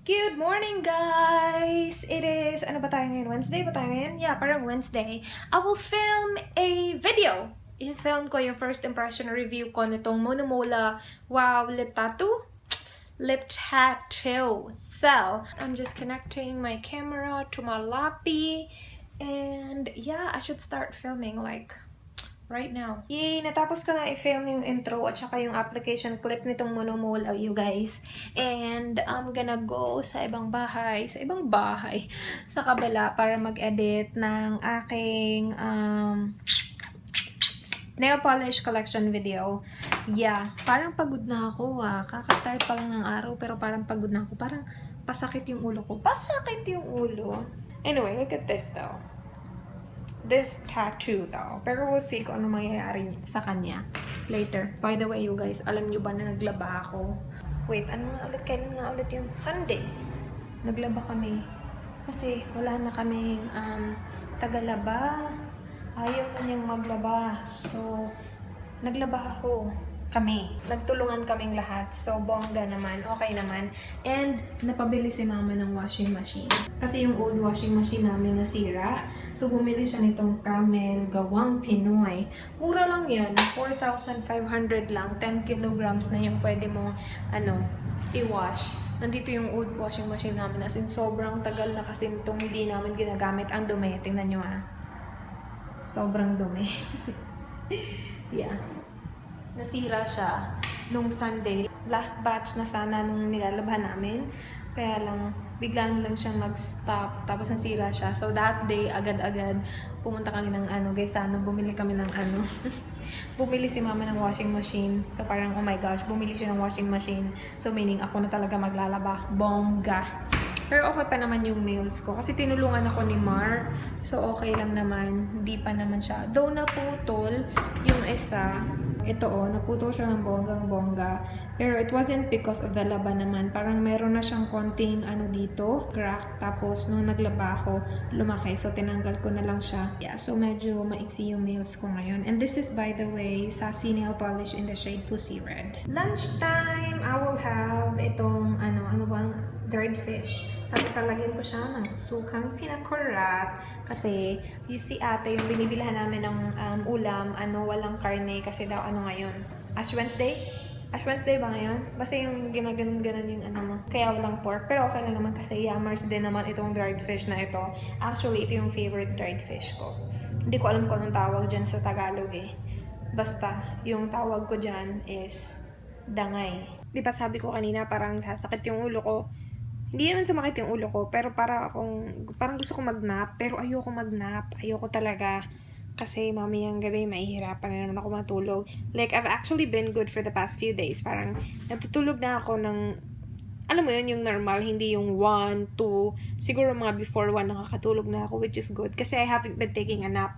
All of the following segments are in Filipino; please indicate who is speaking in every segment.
Speaker 1: Good morning, guys! It is, ano ba tayo ngayon? Wednesday ba tayo ngayon? Yeah, parang Wednesday. I will film a video. I-film ko yung first impression review ko nitong Monomola Wow Lip Tattoo. Lip Tattoo. So, I'm just connecting my camera to my lappy. And yeah, I should start filming like right now. Yay! Natapos ko na i-film yung intro at saka yung application clip nitong Monomola, you guys. And I'm gonna go sa ibang bahay, sa kabila para mag-edit ng aking nail polish collection video. Yeah, parang pagod na ako Kaka-start pa lang ng araw pero parang pagod na ako. Parang pasakit yung ulo ko. Pasakit yung ulo. Anyway, look at this though. This tattoo though. Pero we'll see kung ano mangyayari sa kanya later. By the way, you guys, alam nyo ba na naglaba ako? Wait, ano nga ulit? Kailan nga ulit yung Sunday? Naglaba kami. Kasi wala na kaming tagalaba. Ayaw na niyang maglaba. So, naglaba ako. Nagtulungan kaming lahat. So, bongga naman. Okay naman. And, napabili si mama ng washing machine. Kasi yung old washing machine namin nasira. So, bumili siya nitong Camel Gawang Pinoy. Mura lang yan. 4,500 lang. 10 kilograms na yung pwede mo, i-wash. Nandito yung old washing machine namin. As in, sobrang tagal na kasi itong hindi namin ginagamit. Ang dumi. Tingnan nyo Sobrang dumi. Yeah. Nasira siya nung Sunday. Last batch na sana nung nilalabhan namin. Kaya lang, bigla na lang siyang nag-stop. Tapos nasira siya. So that day, agad-agad, pumunta kami ng bumili kami ng bumili si mama ng washing machine. So parang, oh my gosh, bumili siya ng washing machine. So meaning, ako na talaga maglalaba. Bongga! Pero okay pa naman yung nails ko. Kasi tinulungan ako ni Mar. So okay lang naman. Hindi pa naman siya. Though naputol yung isa. Ito naputol siya ng bonggang-bongga. Pero it wasn't because of the laba naman. Parang meron na siyang konting dito. Crack. Tapos nung naglaba ako, lumaki. So tinanggal ko na lang siya. Yeah, so medyo maiksi yung nails ko ngayon. And this is, by the way, Sassy nail polish in the shade Pussy Red. Lunchtime, I will have itong, dried fish. Tapos lalagyan ko siya ng sukang pinakurat. Kasi, you see ate, yung binibilhan namin ng ulam, walang karne. Kasi daw, ngayon? Ash Wednesday? Ash Wednesday ba ngayon? Basta yung ginaganon-ganon yung Kaya walang pork. Pero okay na naman kasi yammers din naman itong dried fish na ito. Actually, ito yung favorite dried fish ko. Hindi ko alam kung anong tawag dyan sa Tagalog Basta, yung tawag ko dyan is dangay. Di ba sabi ko kanina parang sasakit yung ulo ko? Hindi naman sumakit yung ulo ko, pero parang gusto ko mag-nap, pero ayoko mag-nap. Ayoko talaga. Kasi mamayang gabi, mahihirapan na naman ako matulog. Like, I've actually been good for the past few days. Parang natutulog na ako ng, alam mo yun, yung normal, hindi yung 1, 2. Siguro mga before 1 nakakatulog na ako, which is good. Kasi I haven't been taking a nap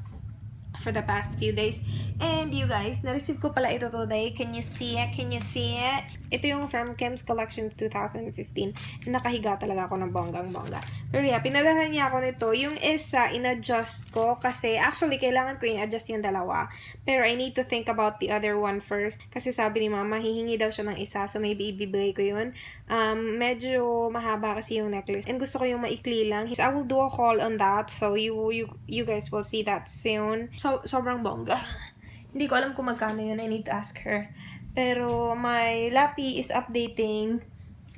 Speaker 1: for the past few days. And you guys, na-receive ko pala ito today. Can you see it? Can you see it? Ito yung from Kim's Collection 2015. Nakahiga talaga ako ng bonggang-bongga. Pero yeah, pinadala niya ako nito. Yung isa, in-adjust ko kasi actually, kailangan ko i-adjust yung dalawa. Pero I need to think about the other one first. Kasi sabi ni mama, hihingi daw siya ng isa. So maybe ibibigay ko yun. Medyo mahaba kasi yung necklace. And gusto ko yung maikli lang. So I will do a haul on that. So you guys will see that soon. So, sobrang bongga. Hindi ko alam kung magkano yun. I need to ask her. Pero my lappy is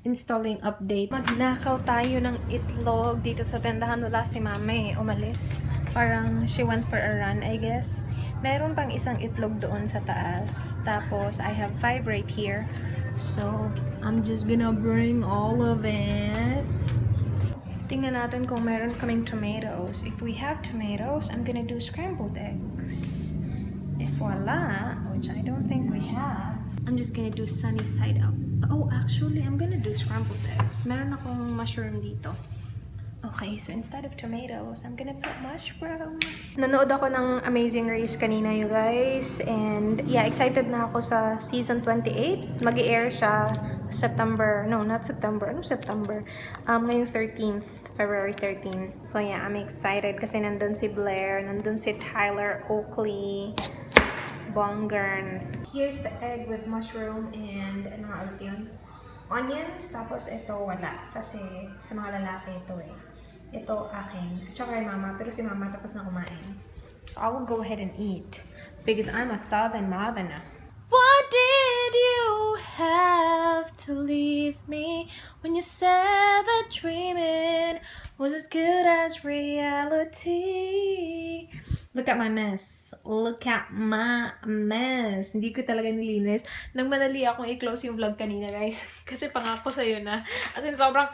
Speaker 1: installing update. Magnakaw tayo ng itlog dito sa tendahan. Wala si mama umalis. Parang she went for a run, I guess. Meron pang isang itlog doon sa taas. Tapos, I have 5 right here. So, I'm just gonna bring all of it. Tingnan natin kung meron kaming tomatoes. If we have tomatoes, I'm gonna do scrambled eggs. If wala, which I don't think we have, I'm just gonna do sunny side up. Oh, actually, I'm gonna do scrambled eggs. Meron akong mushroom dito. Okay, so instead of tomatoes, I'm gonna put mushroom. Nanood ako ng Amazing Race kanina, you guys. And yeah, excited na ako sa season 28. Mag-i-air siya September. No, not September. Ano September? Ngayong 13th. February 13. So yeah, I'm excited kasi nandun si Blair, nandun si Tyler Oakley, Bongerns. Here's the egg with mushroom and ano ulit yun? onions, tapos ito wala. Kasi sa mga lalaki ito eh. Ito akin. At saka kay mama, pero si mama tapos na kumain. So I will go ahead and eat. Because I'm a starving mother now. Why did you have to leave me when you said that dreaming was as good as reality? Look at my mess. Look at my mess. Hindi ko talaga nilinis. Nang madali akong i-close yung vlog kanina, guys. Kasi pangako sa'yo na. As in, sobrang,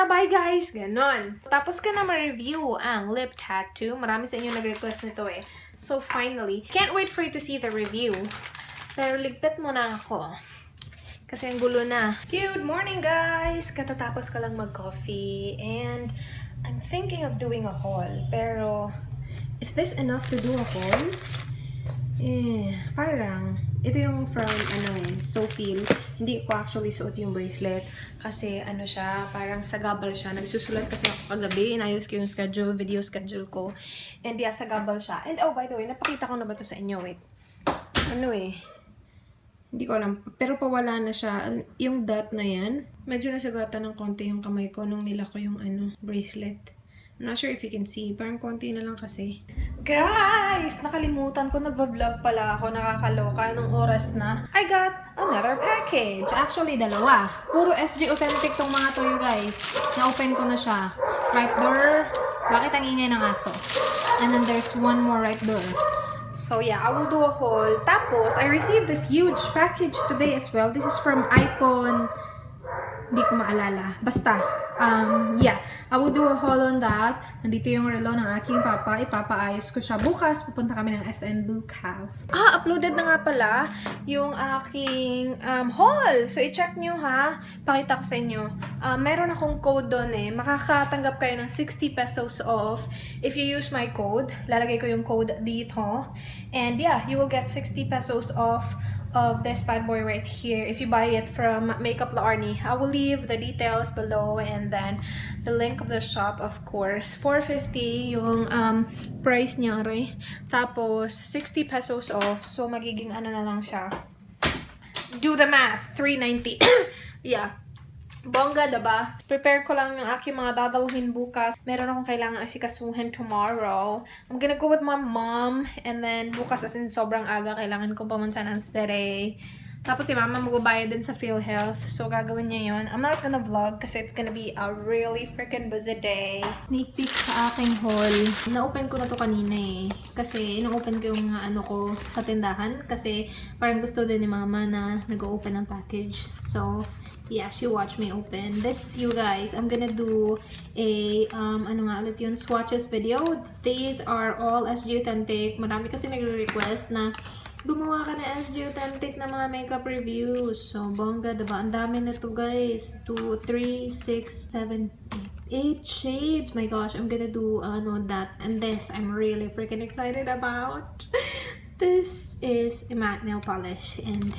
Speaker 1: bye guys! Ganon. Tapos ka na ma-review ang lip tattoo. Marami sa inyo nag-request nito eh. So finally, can't wait for you to see the review. Pero ligpit mo na ako. Kasi ang gulo na. Good morning, guys! Katatapos ka lang mag-coffee. And I'm thinking of doing a haul. Pero, is this enough to do a haul? Parang, ito yung from, Sophie. Hindi ko actually suot yung bracelet. Kasi, siya, parang sagabal siya. Nagsusulat kasi ako kagabi. Inayos ko yung video schedule ko. And yeah, sagabal siya. And oh, by the way, napakita ko na ba to sa inyo? Wait. Hindi ko alam. Pero pawala na siya. Yung dot na yan, medyo nasagatan ng konti yung kamay ko nung nila ko yung bracelet. I'm not sure if you can see. Parang konti na lang kasi. Guys! Nakalimutan ko. Nagva-vlog pala ako. Nakakaloka. Nung oras na. I got another package. Actually, dalawa. Puro SG authentic tong mga to, you guys. Na-open ko na siya. Right door. Bakit ang ingay ng aso? And then there's one more right door. So yeah, I will do a haul. Tapos, I received this huge package today as well. This is from Icon. Hindi ko maalala. Basta. Yeah. I will do a haul on that. Nandito yung relo ng aking papa. Ipapaayos ko siya. Bukas, pupunta kami ng SM Bukas. Uploaded na nga pala yung aking haul. So, i-check nyo ha. Pakita ko sa inyo. Meron akong code doon eh. Makakatanggap kayo ng 60 pesos off. If you use my code, lalagay ko yung code dito. And yeah, you will get 60 pesos off of this bad boy right here if you buy it from makeuplaarni. I will leave the details below and then the link of the shop, of course. 450 yung price niya, right? Tapos 60 pesos off. So magiging na lang siya. Do the math, 390. Yeah. Bongga, diba? Prepare ko lang yung aking mga dadalhin bukas. Meron akong kailangan asikasuhin tomorrow. I'm gonna go with my mom. And then, bukas as in sobrang aga, kailangan ko pumunta ng city. Tapos si mama magbabayad din sa PhilHealth. So, gagawin niya yun. I'm not gonna vlog kasi it's gonna be a really freaking busy day. Sneak peek sa aking haul. Na-open ko na to kanina eh. Kasi, ina-open ko yung ko sa tindahan. Kasi, parang gusto din ni mama na nag-open ng package. So, yeah, she watched me open. This, you guys, I'm gonna do a, ulit yun, swatches video. These are all SG authentic. Marami kasi nagre-request na gumawa ka na SG authentic na mga makeup reviews. So, bongga, diba? Ang dami na to, guys. 2, 3, 6, 7, 8 shades. My gosh, I'm gonna do, that. And this, I'm really freaking excited about. This is a matte nail polish. And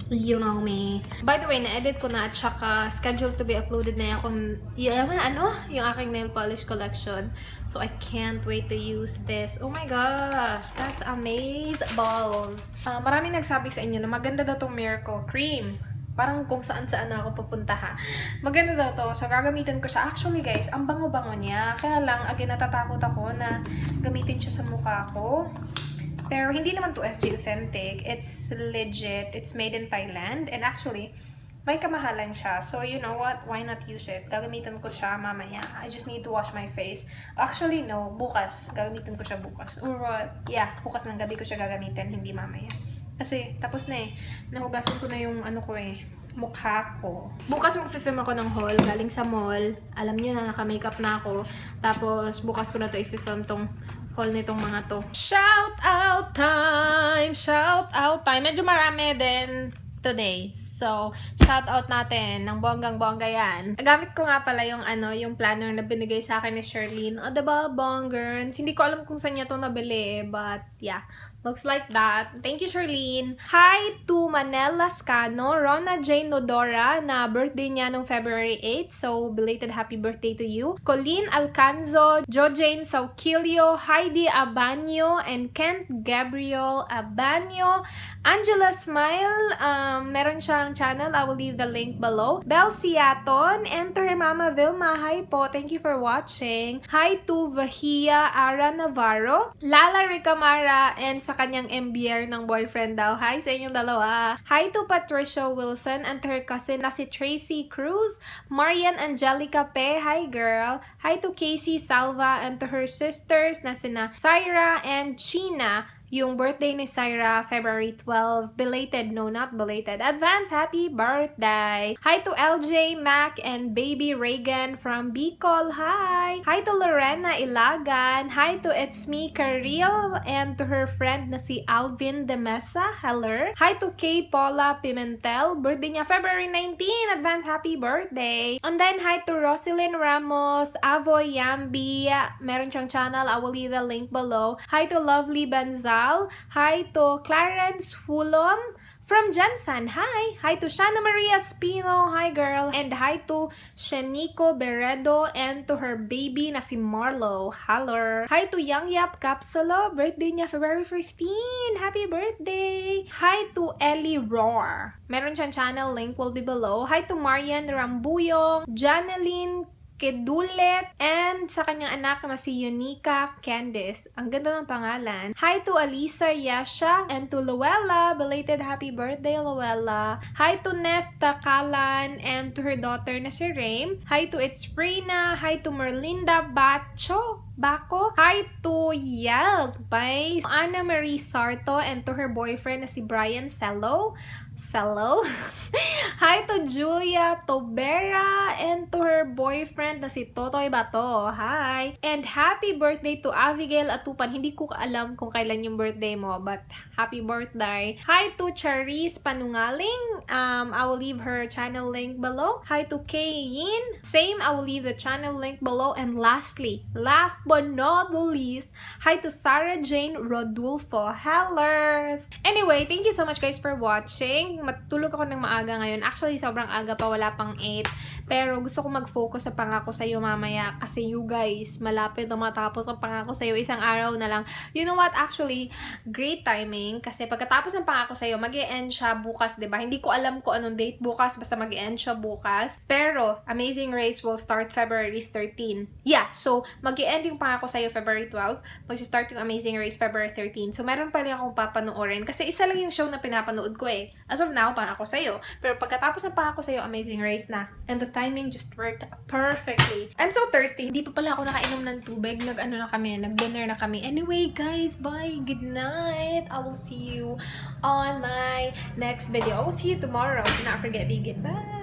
Speaker 1: you know me. By the way, na-edit ko na at saka scheduled to be uploaded na yung aking nail polish collection. So, I can't wait to use this. Oh my gosh! That's amazeballs! Maraming nagsabi sa inyo na maganda daw tong Miracle Cream. Parang kung saan-saan na ako pupunta ha. Maganda daw to. So, gagamitin ko siya. Actually, guys, ang bango-bango niya. Kaya lang, again, natatakot ako na gamitin siya sa mukha ko. Pero hindi naman to SG authentic. It's legit. It's made in Thailand. And actually, may kamahalan siya. So, you know what? Why not use it? Gagamitin ko siya mamaya. I just need to wash my face. Actually, no. Bukas. Gagamitin ko siya bukas. Or, yeah. Bukas ng gabi ko siya gagamitin. Hindi mamaya. Kasi, tapos na eh. Nahugasan ko na yung mukha ko. Bukas mag-film ako ng haul. Galing sa mall. Alam niyo na, naka-makeup na ako. Tapos, bukas ko na to i-film tong haul nitong mga to. Shout out time! Shout out time! Medyo marami din today. So, shout out natin ng bonggang-bongga yan. Gamit ko nga pala yung yung planner na binigay sa akin ni Sherlyn. O, diba, bonggers? Hindi ko alam kung saan niya to nabili, but Yeah, looks like that. Thank you, Charlene. Hi to Manel Lascano, Rona Jane Nodora, na birthday niya nung February 8. So, belated happy birthday to you. Colleen Alcanzo, Jo Jane Sauquilio, Heidi Abanyo, and Kent Gabriel Abanyo. Angela Smile, meron siyang channel. I will leave the link below. Bel Siaton, and to her mama Vilma. Hi po, thank you for watching. Hi to Vahia Ara Navarro, Lala Ricamara, and sa kanyang MBR ng boyfriend daw. Hi sa inyong dalawa. Hi to Patricia Wilson and to her cousin na si Tracy Cruz. Marian Angelica Pe. Hi girl. Hi to Casey Salva and to her sisters na sina Syra and China. Yung birthday ni Syra, February 12. Belated, no, not belated. Advance happy birthday! Hi to LJ, Mac, and baby Reagan from Bicol. Hi! Hi to Lorena Ilagan. Hi to It's Me Karil and to her friend na si Alvin De Mesa. Hello! Hi to Kay Paula Pimentel. Birthday niya, February 19. Advance happy birthday! And then, hi to Roselyn Ramos, Avoy Yambi. Meron siyang channel. I will leave the link below. Hi to Lovely Banzal. Hi to Clarence Hulom from Jensen. Hi! Hi to Shana Maria Spino. Hi girl! And hi to Shanico Beredo and to her baby na si Marlo. Hello! Hi to Young Yap Capsulo. Birthday niya February 15. Happy birthday! Hi to Ellie Roar. Meron siyang channel. Link will be below. Hi to Marian Rambuyong, Janeline Kedulet, and sa kanyang anak na si Unica Candice. Ang ganda ng pangalan. Hi to Alisa Yasha and to Luella. Belated happy birthday, Luella. Hi to Net Takalan and to her daughter na si Raim. Hi to It's Reina. Hi to Merlinda Bako. Hi to by Anna Marie Sarto and to her boyfriend na si Brian Cello. Hi to Julia Tobera and to her boyfriend na si Totoy Bato. Hi! And happy birthday to Abigail Atupan. Hindi ko alam kung kailan yung birthday mo, but happy birthday. Hi to Charis Panungaling. I will leave her channel link below. Hi to Kay Yin. Same, I will leave the channel link below. And lastly, last but not the least, hi to Sarah Jane Rodulfo. Hello! Anyway, thank you so much guys for watching. Matulog ako ng maaga ngayon. Actually, sobrang aga pa, wala pang 8. Pero gusto ko mag-focus sa pangako sa'yo mamaya. Kasi you guys, malapit na matapos ang pangako sa'yo. Isang araw na lang. You know what? Actually, great timing. Kasi pagkatapos ng pangako sa'yo, mag-e-end siya bukas, diba? Hindi ko alam kung anong date bukas. Basta mag-e-end siya bukas. Pero, Amazing Rhaze will start February 13. Yeah, so, mag-e-end yung pangako sa'yo February 12. Mag-start yung Amazing Rhaze February 13. So, meron pa rin akong papanoorin. Kasi isa lang yung show na pinapanood ko eh. As of now, pangako sa'yo. Pero pagkatapos ng pangako sa'yo, Amazing Rhaze na. And the timing just worked perfectly. I'm so thirsty. Hindi pa pala ako nakainom ng tubig. Nag-dinner na kami. Anyway, guys, bye. Good night. I will see you on my next video. I will see you tomorrow. Do not forget, be good. Bye.